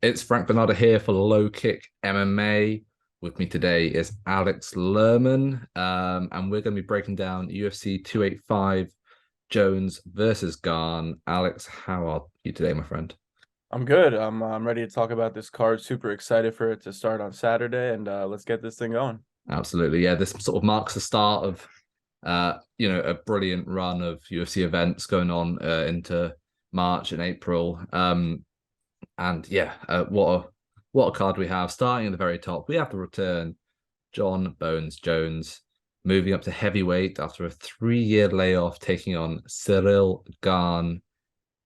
It's Frank Bonada here for Low Kick MMA. With me today is Alex Lerman, and we're going to be breaking down UFC 285 Jones versus Gane. Alex, how are you today, my friend? I'm good. I'm ready to talk about this card. Super excited for it to start on Saturday, and let's get this thing going. Absolutely, yeah. This sort of marks the start of, a brilliant run of UFC events going on into March and April. And yeah, what a card we have. Starting at the very top, we have the return John Bones Jones, moving up to heavyweight after a 3-year layoff, taking on Ciryl Gane.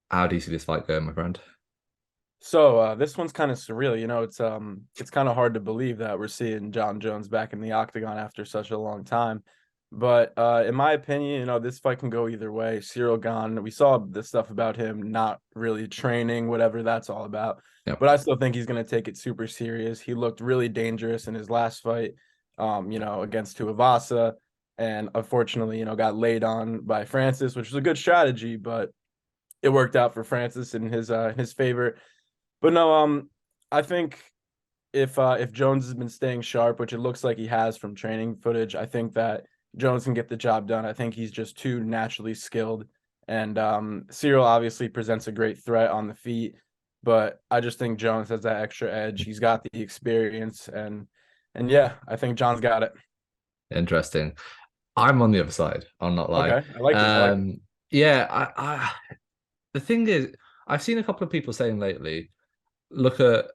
How do you see this fight going, my friend? So this one's kind of surreal. It's kind of hard to believe that we're seeing John Jones back in the octagon after such a long time. But in my opinion, this fight can go either way. Ciryl Gane, we saw the stuff about him not really training, whatever that's all about. Yep. But I still think he's going to take it super serious. He looked really dangerous in his last fight, against Tuivasa, and unfortunately, got laid on by Francis, which was a good strategy, but it worked out for Francis in his favor. But no, I think if Jones has been staying sharp, which it looks like he has from training footage, I think that Jones can get the job done. I think he's just too naturally skilled. And Ciryl obviously presents a great threat on the feet, but I just think Jones has that extra edge. He's got the experience, and yeah, I think John's got it. Interesting. I'm on the other side. I'll not lie. Okay, I like this. I like this. Yeah, the thing is, I've seen a couple of people saying lately, look at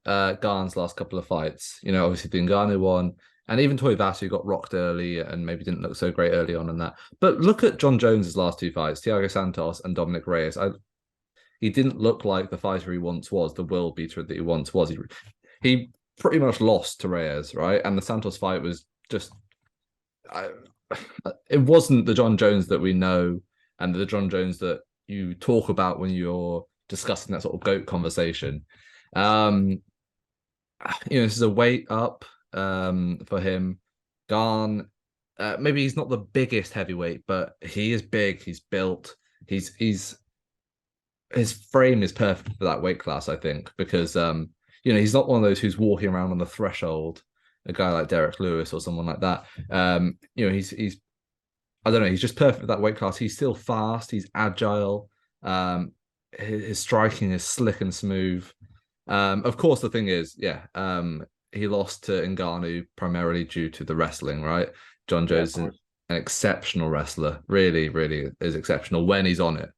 Gane's last couple of fights. Obviously the Ngannou one, and even Tuivasa, who got rocked early and maybe didn't look so great early on in that. But look at John Jones's last two fights, Thiago Santos and Dominic Reyes. He didn't look like the fighter he once was, the world beater that he once was. He pretty much lost to Reyes, right? And the Santos fight was just, I, it wasn't the John Jones that we know and the John Jones that you talk about when you're discussing that sort of GOAT conversation. Um, this is a weight up for him. Gane, maybe he's not the biggest heavyweight, but he is big. He's built. He's his frame is perfect for that weight class, I think, because he's not one of those who's walking around on the threshold, a guy like Derek Lewis or someone like that. He's I don't know, he's just perfect for that weight class. He's still fast, he's agile. His striking is slick and smooth. Of course, the thing is, he lost to Ngannou primarily due to the wrestling, right? John Yeah, of Jones is course. an exceptional wrestler, really, really is exceptional when he's on it.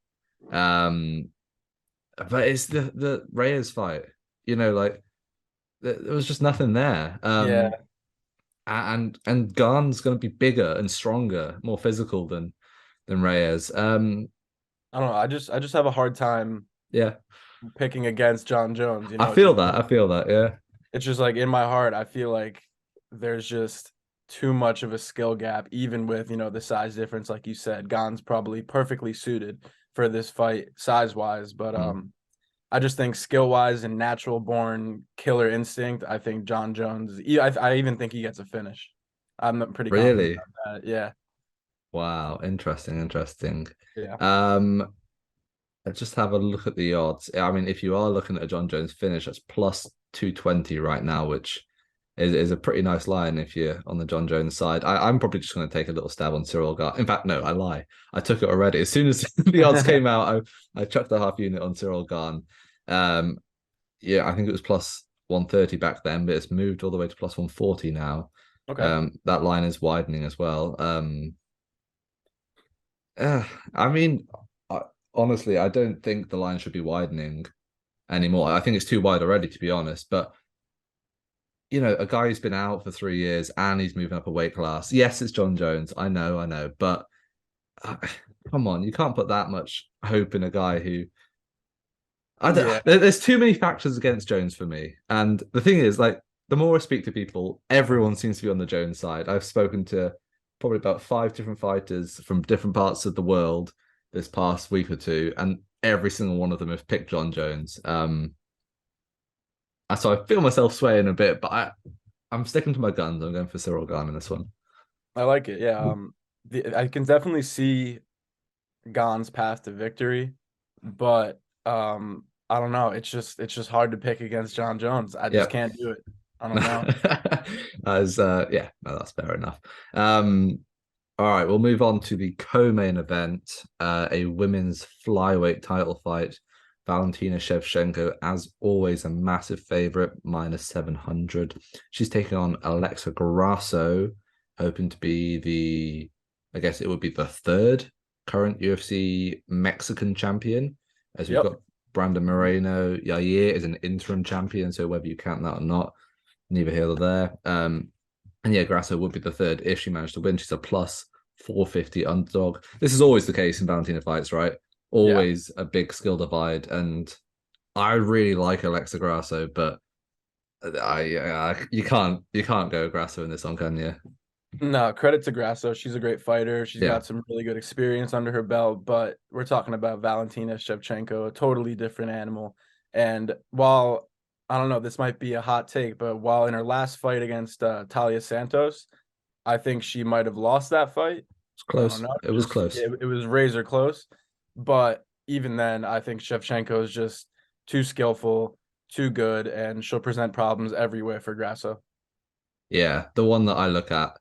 But it's the Reyes fight, like there was just nothing there. Yeah, And Gane's going to be bigger and stronger, more physical than Reyes. I don't know. I just have a hard time Yeah, picking against John Jones. I feel that. I feel that. Yeah. It's just like in my heart, I feel like there's just too much of a skill gap, even with, the size difference. Like you said, Gane's probably perfectly suited for this fight size wise, but Mm. I just think skill wise and natural born killer instinct, I think John Jones, I even think he gets a finish. I'm pretty confident Really? about that. Yeah. Wow. Interesting. Interesting. Yeah. Um, let's just have a look at the odds. I mean, if you are looking at a John Jones finish, that's plus 220 right now, which is a pretty nice line if you're on the John Jones side. I'm probably just going to take a little stab on Ciryl Gane. In fact, no, I lie. I took it already. As soon as the odds came out, I chucked the half unit on Ciryl Gane. Um, yeah, I think it was plus 130 back then, but it's moved all the way to plus 140 now. Okay. That line is widening as well. Uh, I mean, I, honestly, I don't think the line should be widening anymore. I think it's too wide already, to be honest. But a guy who's been out for 3 years and he's moving up a weight class. Yes, it's John Jones. I know, but uh, come on, you can't put that much hope in a guy who I don't. Yeah. There's too many factors against Jones for me. And the thing is, like, the more I speak to people, everyone seems to be on the Jones side. I've spoken to probably about 5 different fighters from different parts of the world this past week or two, and every single one of them have picked John Jones. So I feel myself swaying a bit, but I'm sticking to my guns. I'm going for Ciryl Gane in this one. I like it. Yeah. I can definitely see Gane's path to victory, but I don't know. It's just hard to pick against John Jones. I just Yep. can't do it. I don't know. As yeah, no, that's fair enough. All right, we'll move on to the co-main event, a women's flyweight title fight. Valentina Shevchenko, as always, a massive favorite, -700. She's taking on Alexa Grasso, hoping to be I guess it would be the third current UFC Mexican champion, as we've Yep. got Brandon Moreno. Yair is an interim champion, so whether you count that or not, neither here nor there. And yeah, Grasso would be the third if she managed to win. She's a plus 450 underdog. This is always the case in Valentina fights, right? Yeah. Always a big skill divide. And I really like Alexa Grasso, but you can't go Grasso in this one, can you? No, credit to Grasso. She's a great fighter. She's Yeah. got some really good experience under her belt, but we're talking about Valentina Shevchenko, a totally different animal. And while I don't know, this might be a hot take, but while in her last fight against Talia Santos, I think she might have lost that fight. It's I don't close. know. It was close. It was razor close. But even then, I think Shevchenko is just too skillful, too good, and she'll present problems everywhere for Grasso. Yeah. The one that I look at,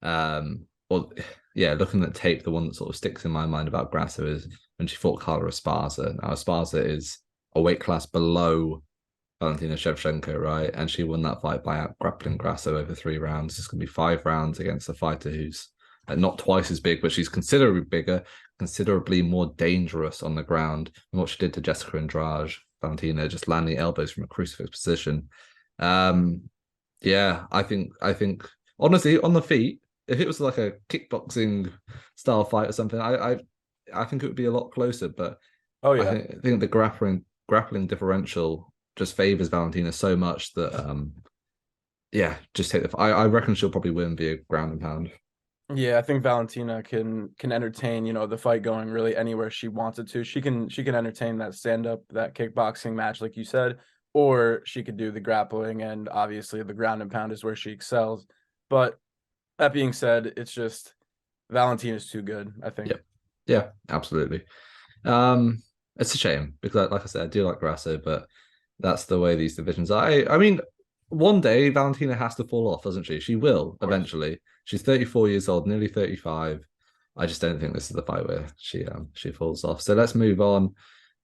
well, yeah, looking at tape, the one that sort of sticks in my mind about Grasso is when she fought Carla Esparza. Now, Esparza is a weight class below Valentina Shevchenko, right? And she won that fight by out grappling Grasso over 3 rounds. It's going to be 5 rounds against a fighter who's not twice as big, but she's considerably bigger, considerably more dangerous on the ground than what she did to Jessica Andrade. Valentina just landing elbows from a crucifix position. Um, yeah, I think honestly on the feet, if it was like a kickboxing style fight or something, I think it would be a lot closer. But Oh I yeah. think the grappling differential just favors Valentina so much that yeah, just take the. I reckon she'll probably win via ground and pound. Yeah, I think Valentina can entertain, the fight going really anywhere she wants it to. She can entertain that stand up, that kickboxing match, like you said, or she could do the grappling, and obviously the ground and pound is where she excels. But that being said, it's just Valentina's too good, I think. Yep. Yeah, absolutely. Um, it's a shame because, like I said, I do like Grasso, but that's the way these divisions are. I mean, one day Valentina has to fall off, doesn't she? She will Of course. eventually. She's 34 years old, nearly 35. I just don't think this is the fight where she falls off. So let's move on.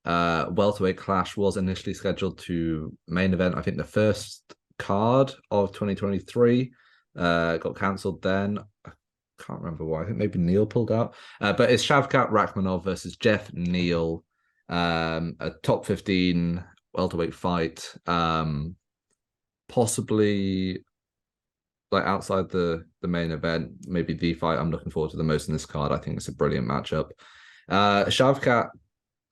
Welterweight clash was initially scheduled to main event. I think the first card of 2023 got cancelled then. I can't remember why. I think maybe Neal pulled out. But it's Shavkat Rakhmonov versus Jeff Neal, a top 15 welterweight fight. Possibly like outside the main event, maybe the fight I'm looking forward to the most in this card. I think it's a brilliant matchup. Shavkat,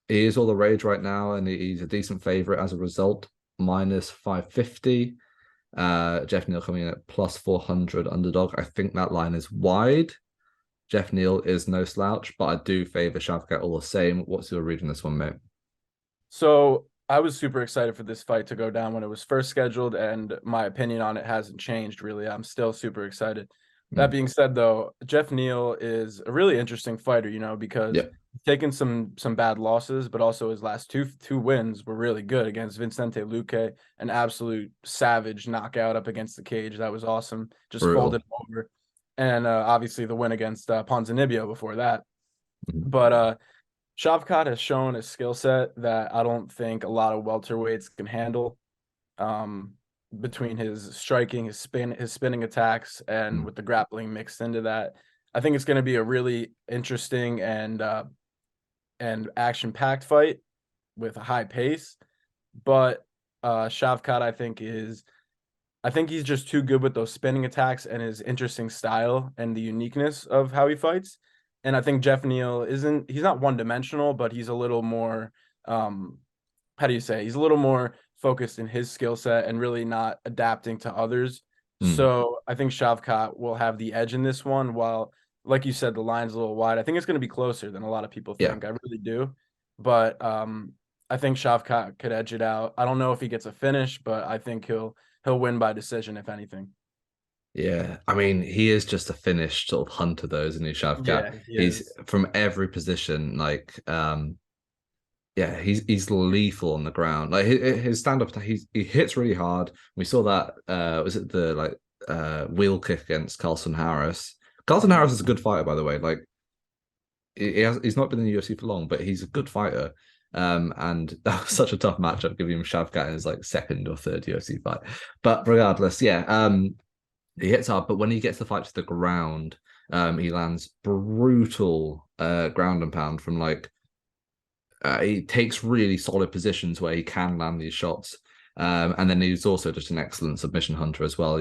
he is all the rage right now, and he's a decent favorite as a result, -550. Jeff Neal coming in at +400 underdog. I think that line is wide. Jeff Neal is no slouch, but I do favor Shavkat all the same. What's your read on this one, mate? So I was super excited for this fight to go down when it was first scheduled, and my opinion on it hasn't changed really. I'm still super excited. That Mm. being said, though, Jeff Neal is a really interesting fighter, because Yeah, he's taken some bad losses, but also his last two wins were really good against Vicente Luque, an absolute savage knockout up against the cage. That was awesome. Just folded brutal. him over. And obviously the win against Ponzinibbio before that. Mhm. But Shavkat has shown a skill set that I don't think a lot of welterweights can handle. Um, between his striking, his spinning attacks, and Mm. with the grappling mixed into that, I think it's going to be a really interesting and action packed fight with a high pace. But Shavkat, I think he's just too good with those spinning attacks and his interesting style and the uniqueness of how he fights. And I think Jeff Neal he's not one dimensional, but he's a little more um how do you say? He's a little more focused in his skill set and really not adapting to others. Mm. So I think Shavkat will have the edge in this one, while like you said, the line's a little wide. I think it's going to be closer than a lot of people Yeah, think. I really do. But I think Shavkat could edge it out. I don't know if he gets a finish, but I think he'll win by decision, if anything. yeah. I mean, he is just a finished sort of hunter, though, isn't he, Shavkat? Yeah, he He's is. from every position, like yeah, he's lethal on the ground. Like his stand up, he hits really hard. We saw that. Was it the like wheel kick against Carlson Harris? Carlson Harris is a good fighter, by the way. Like he's not been in the UFC for long, but he's a good fighter. And that was such a tough matchup, giving him Shavkat in his like second or third UFC fight. But regardless, yeah, he hits hard. But when he gets the fight to the ground, he lands brutal ground and pound from like. He takes really solid positions where he can land these shots. And then he's also just an excellent submission hunter as well.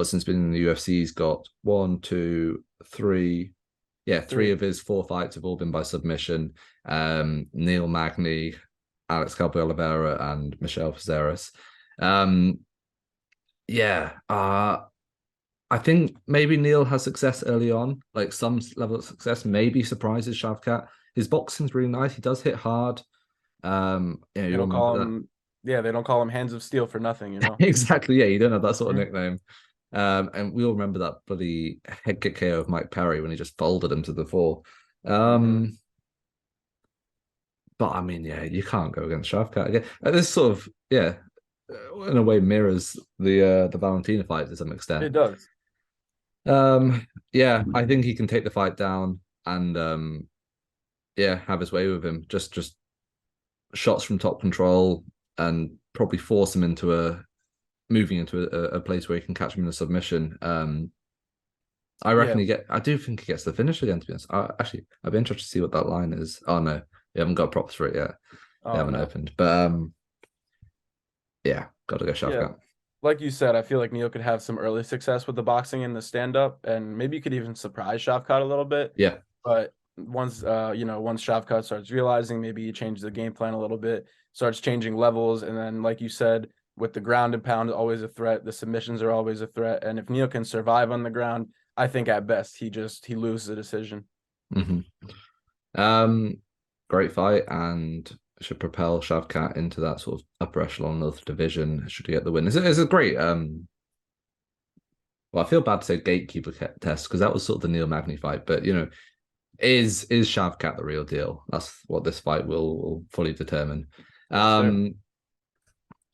Since been in the UFC, he's got one, two, three. Yeah, three of his 4 fights have all been by submission. Neal Magny, Alex Cowboy Oliveira, and Michelle Fizeras. I think maybe Neal has success early on, like some level of success, maybe surprises Shavkat. His boxing's really nice. He does hit hard. You don't call remember him, yeah, they don't call him Hands of Steel for nothing, that. Exactly. Yeah, you don't have that sort of nickname. And we all remember that bloody head kick KO of Mike Perry when he just folded him to the floor. But I mean, yeah, you can't go against Shavkat again. This sort of, yeah, in a way mirrors the Valentina fight to some extent. It does. Yeah, I think he can take the fight down and yeah, have his way with him. Just shots from top control and probably force him into moving into a place where he can catch him in a submission. I reckon I do think he gets the finish again, to be honest. I'd be interested to see what that line is. Oh no, we haven't got props for it yet. They haven't opened. But yeah, gotta go Shavkat. Yeah. Like you said, I feel like Neal could have some early success with the boxing and the stand-up, and maybe you could even surprise Shavkat a little bit. Yeah. But once once Shavkat starts realizing, maybe he changes the game plan a little bit, starts changing levels, and then like you said, with the ground and pound always a threat, the submissions are always a threat. And if Neal can survive on the ground, I think at best he loses the decision. Great fight and should propel Shavkat into that sort of upper echelon of the division. Should he get the win? It's a great well, I feel bad to say gatekeeper test because that was sort of the Neal Magny fight, but is Shavkat the real deal? That's what this fight will fully determine.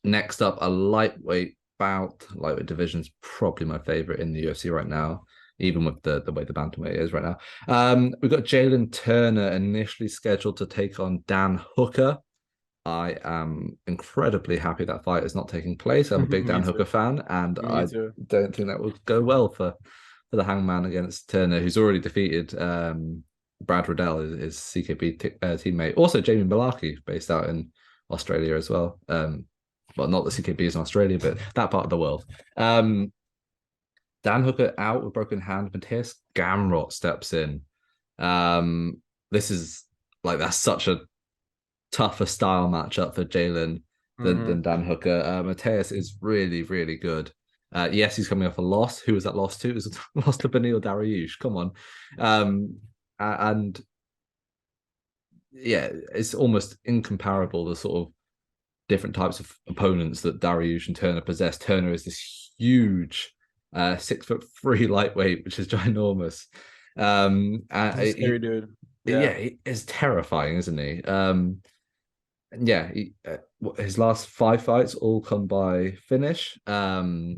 Next up, a lightweight bout. Lightweight division's probably my favorite in the UFC right now, even with the way the bantamweight is right now. We've got Jalen Turner initially scheduled to take on Dan Hooker. I am incredibly happy that fight is not taking place. I'm a big Dan Hooker fan, and I don't think that will go well for the Hangman against Turner, who's already defeated Brad Riddell, his CKB teammate. Also, Jamie Malarkey, based out in Australia as well. Well, not the CKB is in Australia, but that part of the world. Dan Hooker out with broken hand. Matthias Gamrot steps in. This is that's such a tougher style matchup for Jalen than Dan Hooker. Matthias is really, really good. Yes, he's coming off a loss. Who was that loss to? It was a loss to Beneil Dariush. Come on. And yeah, it's almost incomparable, the sort of different types of opponents that Dariush and Turner possess. Turner is this huge 6'3" lightweight, which is ginormous. Scary dude. Yeah, he is terrifying, isn't he? His last 5 fights all come by finish. He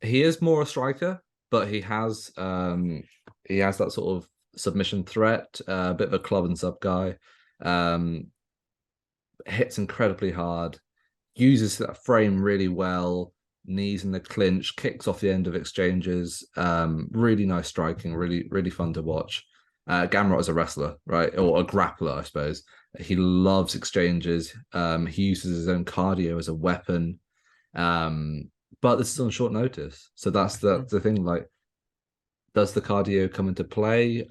is more a striker, but he has that sort of submission threat, a bit of a club and sub guy. Hits incredibly hard, uses that frame really well, knees in the clinch, kicks off the end of exchanges. Really nice striking, really, really fun to watch. Gamrot is a wrestler, right? Or a grappler, I suppose. He loves exchanges. He uses his own cardio as a weapon. But this is on short notice. So that's the thing. Like, does the cardio come into play?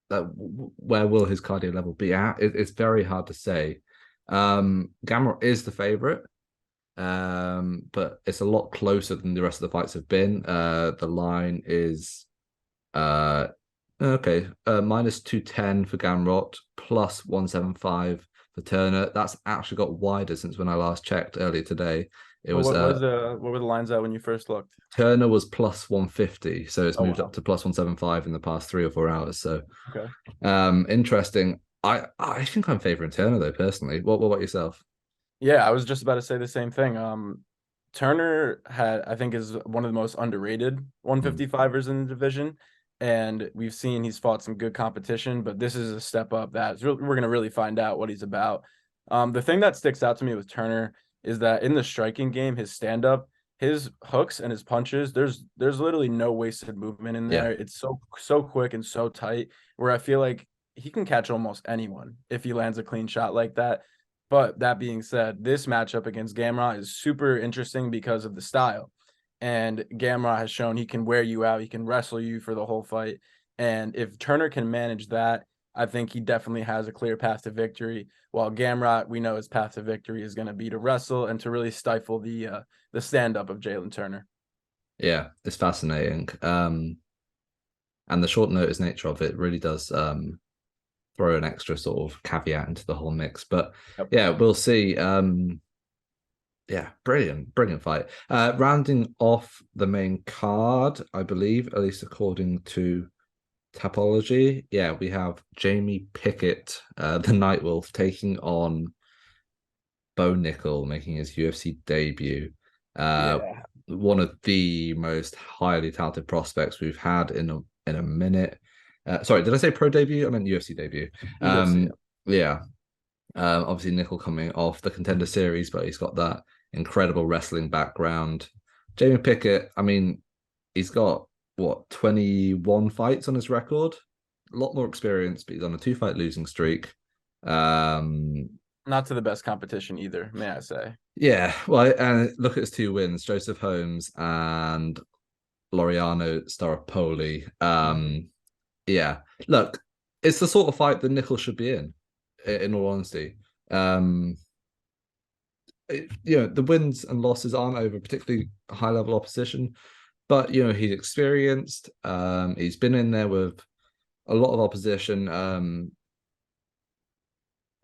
Where will his cardio level be at? It's very hard to say. Gamrot is the favorite, but it's a lot closer than the rest of the fights have been. The line is minus 210 for Gamrot, plus 175 for Turner. That's actually got wider since when I last checked earlier today. It was what were the lines at when you first looked? Turner was plus 150, so it's moved up to plus 175 in the past 3 or 4 hours. So, interesting. I think I'm favoring Turner though, personally. What about yourself? Yeah, I was just about to say the same thing. Turner I think is one of the most underrated Mm, 155ers in the division. And we've seen he's fought some good competition, but this is a step up we're going to really find out what he's about. The thing that sticks out to me with Turner is that in the striking game, his stand up, his hooks and his punches, there's literally no wasted movement in yeah, there. It's so quick and so tight where I feel like he can catch almost anyone if he lands a clean shot like that. But that being said, this matchup against Gamrot is super interesting because of the style. And Gamrot has shown he can wear you out, he can wrestle you for the whole fight. And if Turner can manage that, I think he definitely has a clear path to victory. While Gamrot, we know his path to victory is going to be to wrestle and to really stifle the stand up of Jalen Turner. yeah, it's fascinating. And the short notice nature of it really does throw an extra sort of caveat into the whole mix. But Yep. yeah, we'll see. Yeah, brilliant fight. Rounding off the main card, I believe, at least according to Tapology, yeah, we have Jamie Pickett, the Nightwolf, taking on Bo Nickal, making his UFC debut. Uh, Yeah. one of the most highly talented prospects we've had in a minute. Sorry, did I say pro debut? I meant UFC debut. UFC. Yeah. Obviously, Nickal coming off the Contender Series, but he's got that incredible wrestling background. Jamie Pickett, I mean, he's got what 21 fights on his record, a lot more experience, but he's on a 2-fight losing streak. Um, Not to the best competition either, may I say. yeah, well, and look at his 2 wins: Joseph Holmes and Laureano Staropoli. Mhm. Yeah, look, it's the sort of fight that Nickal should be in. In all honesty, um, the wins and losses aren't over particularly high level opposition, but he's experienced. He's been in there with a lot of opposition.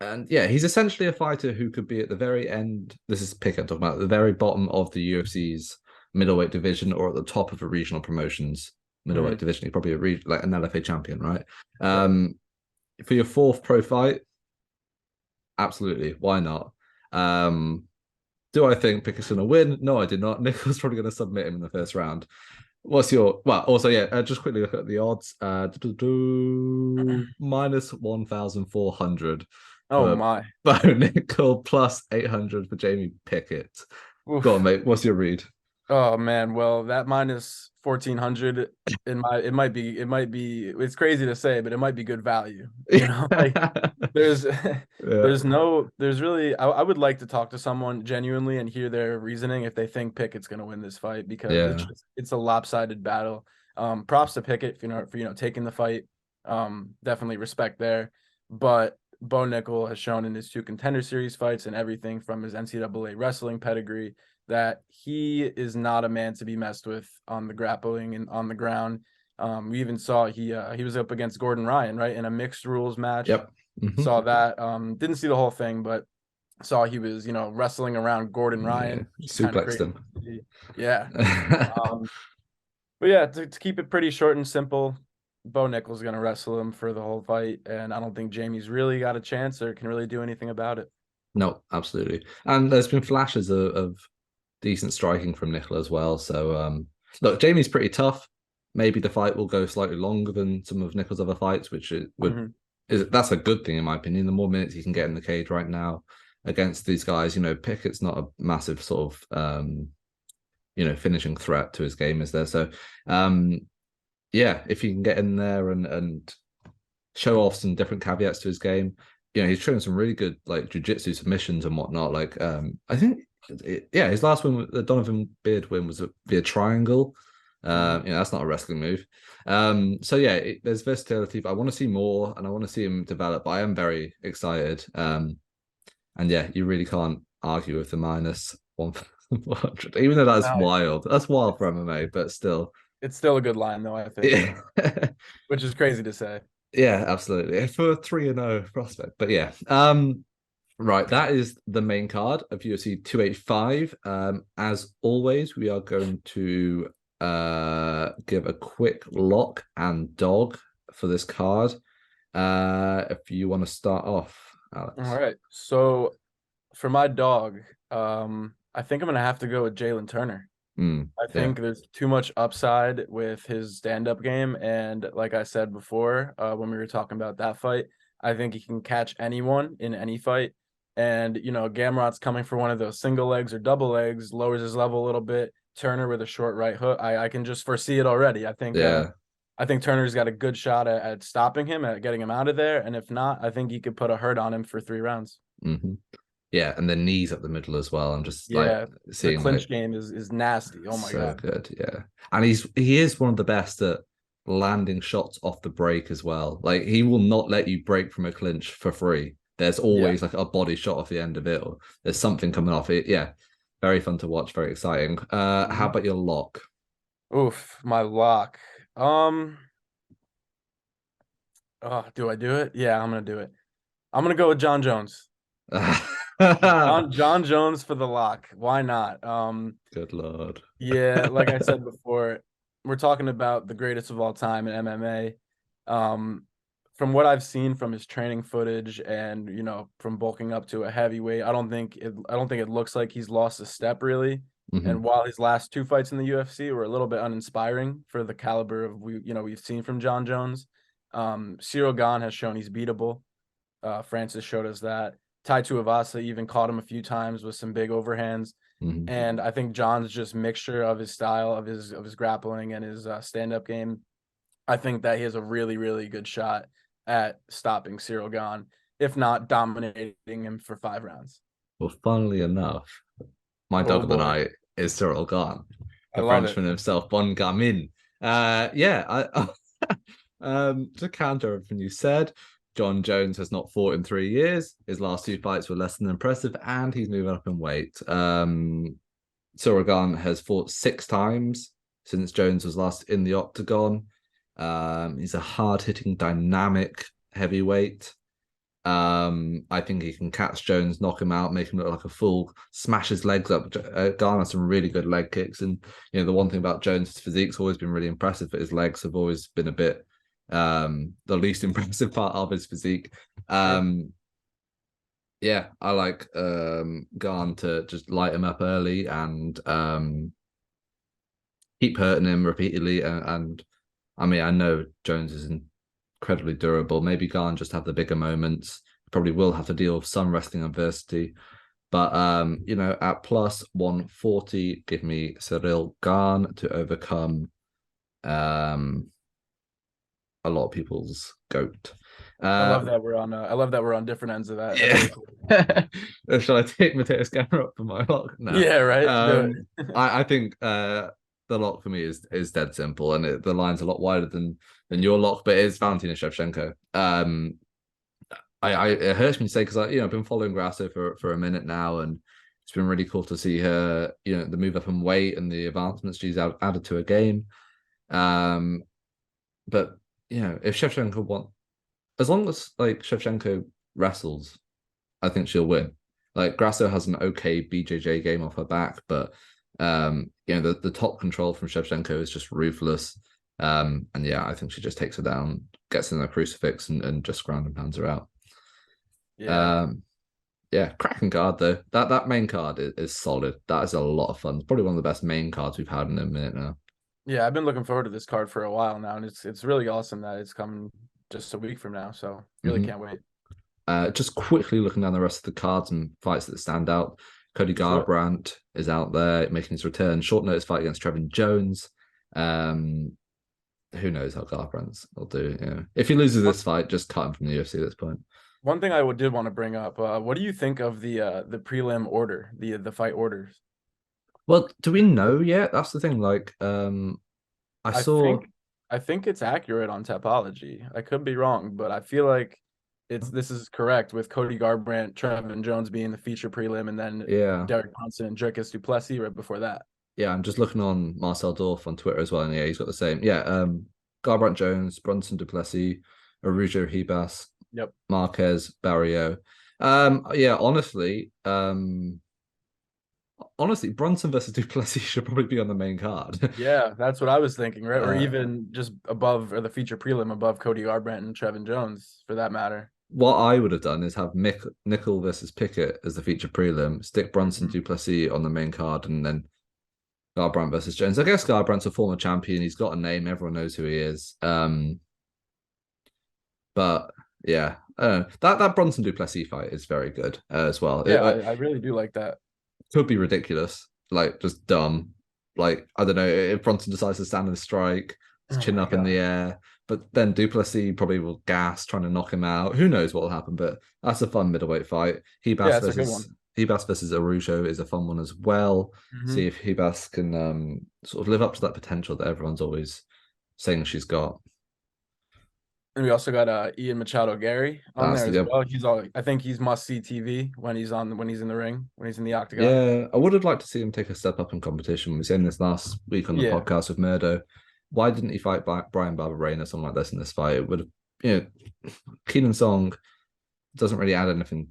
And yeah, he's essentially a fighter who could be at the very end. This is Pickett talking about, at the very bottom of the UFC's middleweight division, or at the top of a regional promotions middleweight Mhm. division. He's probably like an LFA champion, right? Right. For your fourth pro fight, absolutely, why not? Um, do I think Pickett's going to win? No, I did not. Nickal's probably going to submit him in the first round. What's your also yeah? Just quickly look at the odds. Minus 1,400 Oh for my. Bo Nickal, plus 800 for Jamie Pickett. Go on, Oof. mate. What's your read? Oh man, well that minus 1400 it might be it's crazy to say, but it might be good value. Like there's Yeah, there's really I would like to talk to someone genuinely and hear their reasoning if they think Pickett's gonna win this fight because yeah, it's a lopsided battle. Props to Pickett for taking the fight. Definitely respect there. But Bo Nickal has shown in his 2 Contender Series fights and everything from his NCAA wrestling pedigree that he is not a man to be messed with on the grappling and on the ground. We even saw he was up against Gordon Ryan, right, in a mixed rules match. yep. Hmm. Saw that. Didn't see the whole thing, but saw he was, wrestling around Gordon Yeah, Ryan, which is kind of suplexed crazy him. to see. Yeah. But yeah, to keep it pretty short and simple, Bo Nickal's gonna wrestle him for the whole fight, and I don't think Jamie's really got a chance or can really do anything about it. No, absolutely. And there's been flashes of decent striking from Nickal as well. So look, Jamie's pretty tough. Maybe the fight will go slightly longer than some of Nickal's other fights, which it would Mhm. is that's a good thing in my opinion. The more minutes he can get in the cage right now against these guys, Pickett's not a massive sort of finishing threat to his game, is there? So um yeah, if he can get in there and show off some different caveats to his game. He's showing some really good like jujitsu submissions and whatnot. Like, I think, yeah, his last win, the Donovan Beard win, was via triangle. Mhm. That's not a wrestling move. So yeah, there's versatility, but I want to see more and I want to see him develop. But I am very excited. And yeah, you really can't argue with the minus 1,400, even though that's No, wild. That's wild it's for MMA, but still. it's still a good line though, I think, Yeah. which is crazy to say. Yeah, absolutely. For 3-0 prospect. But yeah. Right, that is the main card of UFC 285. As always, we are going to give a quick lock and dog for this card. If you want to start off, All Alex. right. So for my dog, I think I'm gonna have to go with Jalen Turner. I Yeah, think there's too much upside with his stand-up game, and like I said before, when we were talking about that fight, I think he can catch anyone in any fight. And Gamrot's coming for one of those single legs or double legs, lowers his level a little bit. Turner with a short right hook. I can just foresee it already. yeah. I think Turner's got a good shot at stopping him, at getting him out of there. And if not, I think he could put a hurt on him for 3 rounds. hmm Yeah, and the knees up the middle as well. I'm just like Yeah, the seeing like clinch game is nasty. Oh my so god. good. Yeah, and he is one of the best at landing shots off the break as well. Like he will not let you break from a clinch for free. There's Yeah. always like a body shot off the end of it, or there's something coming off it. Yeah, very fun to watch. Very exciting. How Mhm. about your lock? Oof, my lock. Um, oh, do I do it? Yeah, I'm gonna do it. I'm gonna go with John Jones. John Jones for the lock. Why not? Good lord. Yeah, like I said before, we're talking about the greatest of all time in MMA. Um, from what I've seen from his training footage and from bulking up to a heavyweight, I don't think it looks like he's lost a step really. hmm And while his last 2 fights in the UFC were a little bit uninspiring for the caliber of we've seen from John Jones, Ciryl Gane has shown he's beatable. Francis showed us that. Tai Tuivasa even caught him a few times with some big overhands. hmm And I think John's just mixture of his style, of his grappling and his stand up game. I think that he has a really really good shot at stopping Ciryl Gane, if not dominating him for 5 rounds. Well, funnily enough, my dog Oh of the boy, night is Ciryl Gane, I the love it. Frenchman himself, Bon Gamin. Yeah, to counter everything you said, John Jones has not fought in 3 years. His last 2 fights were less than impressive, and he's moving up in weight. Ciryl Gane has fought 6 times since Jones was last in the octagon. He's a hard-hitting, dynamic heavyweight. I think he can catch Jones, knock him out, make him look like a fool, smash his legs up. Garner some really good leg kicks, and the one thing about Jones' physique's always been really impressive, but his legs have always been a bit the least impressive part of his physique. Sure. Yeah, I like Garn to just light him up early and keep hurting him repeatedly, and I mean I know Jones is incredibly durable. Maybe Garn just have the bigger moments. Probably will have to deal with some wrestling adversity. But at plus 140, give me Ciryl Gane to overcome um a lot of people's goat. I Uh love that we're on. I love that we're on different ends of that. That's yeah. really cool. Shall I take Mateus Gamrot for my lock? No. Yeah, right. Do Um it. I think the lock for me is dead simple, and the line's a lot wider than your lock, but it's Valentina Shevchenko. It hurts me to say because I've been following Grasso for a minute now, and it's been really cool to see her, the move up in weight and the advancements she's added to her game. Um, but if Shevchenko want, as long as like Shevchenko wrestles, I think she'll win. Like Grasso has an okay BJJ game off her back, but the top control from Shevchenko is just ruthless. And yeah, I think she just takes her down, gets in a crucifix, and just ground and pounds her out. Yeah. Um, yeah, cracking card though. That main card is solid. That is a lot of fun. It's probably one of the best main cards we've had in a minute now. Yeah, I've been looking forward to this card for a while now, and it's really awesome that it's coming just a week from now. So really hmm can't wait. Just quickly looking down the rest of the cards and fights that stand out. Cody Sure. Garbrandt is out there making his return. Short notice fight against Trevin Jones. Um, who knows how Garbrandt will do? If he loses One this fight, just cut him from the UFC at this point. one thing I did want to bring up. What do you think of the prelim order, the fight orders? Well, do we know yet? That's the thing. Like, I I saw. think I think it's accurate on Topology. I could be wrong, but I feel like this is correct with Cody Garbrandt, Trevin Jones being the feature prelim, and then Yeah, Derek Johnson and Dricus Duplessis right before that. yeah, I'm just looking on Marcel Dorf on Twitter as well, and yeah, he's got the same. Yeah, Garbrandt Jones, Bronson Duplessis, Arujo Hibas, Yep. Marquez, Barrio. Yeah, honestly, honestly, Brunson versus Duplessis should probably be on the main card. Yeah, that's what I was thinking, right? Or even just above, or the feature prelim above Cody Garbrandt and Trevin Jones, for that matter. What I would have done is have Nickal versus Pickett as the feature prelim, stick Brunson Duplessis on the main card, and then Garbrandt versus Jones. I guess Garbrandt's a former champion. He's got a name. Everyone knows who he is. But yeah, that Brunson Duplessis fight is very good as well. Yeah, I really do like that. Could be ridiculous, like just dumb. Like, I don't know, if Brunson decides to stand and strike, his chin up in the air, but then Duplessis probably will gas trying to knock him out. Who knows what will happen? But that's a fun middleweight fight. Hebas versus Araujo is a fun one as well. See if Hebas can sort of live up to that potential that everyone's always saying she's got. And we also got Ian Machado Gary on there as well. I think he's must see TV when he's in the ring, when he's in the octagon. Yeah, I would have liked to see him take a step up in competition. We were saying this last week on the podcast with Murdo. Why didn't he fight Brian Barberena or something like this in this fight? It would have, Keenan Song doesn't really add anything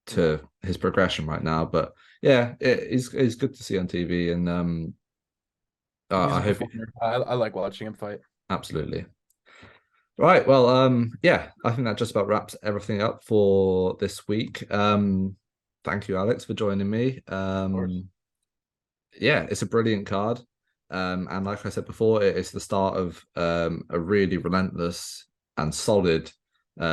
to his progression right now. But yeah, it's good to see on TV, and I hope I like watching him fight. Absolutely. Right. Well, I think that just about wraps everything up for this week. Thank you, Alex, for joining me. It's a brilliant card. And like I said before, it's the start of a really relentless and solid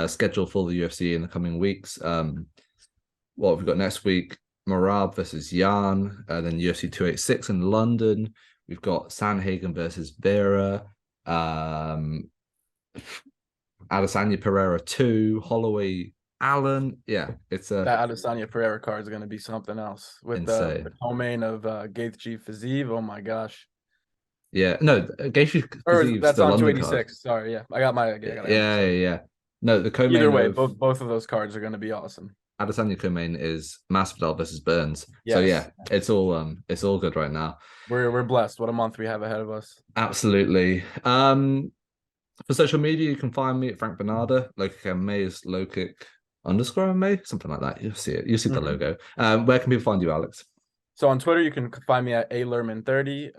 schedule for the UFC in the coming weeks. What have we got next week? Marab versus Jan, then UFC 286 in London. We've got Sanhagen versus Vera. Adesanya Pereira 2, Holloway Allen. Yeah, it's that Adesanya Pereira card is going to be something else with the co-main of Gaethje Fiziev. Oh my gosh. Yeah, no, Gaethje Fiziev. That's on 286. Sorry, yeah, I got my. Yeah. No, the co-main. Either way, both of those cards are going to be awesome. Adesanya co-main is Masvidal versus Burns. Yes. So yeah, it's all good right now. We're blessed. What a month we have ahead of us. Absolutely. For social media, you can find me at Frank Bonada. LowKickMMA is LowKick_MMA, something like that. You'll see it. You'll see the logo. Where can people find you, Alex? So on Twitter, you can find me at Lerman30.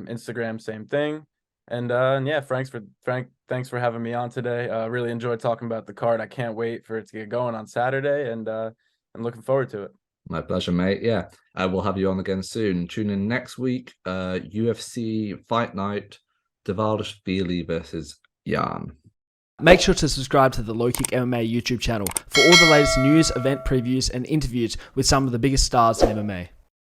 Instagram, same thing. And yeah, thanks for having me on today. Really enjoyed talking about the card. I can't wait for it to get going on Saturday, and I'm looking forward to it. My pleasure, mate. Yeah, we'll have you on again soon. Tune in next week. UFC Fight Night, Dvalishvili versus Jan. Make sure to subscribe to the LowKickMMA YouTube channel for all the latest news, event previews, and interviews with some of the biggest stars in MMA.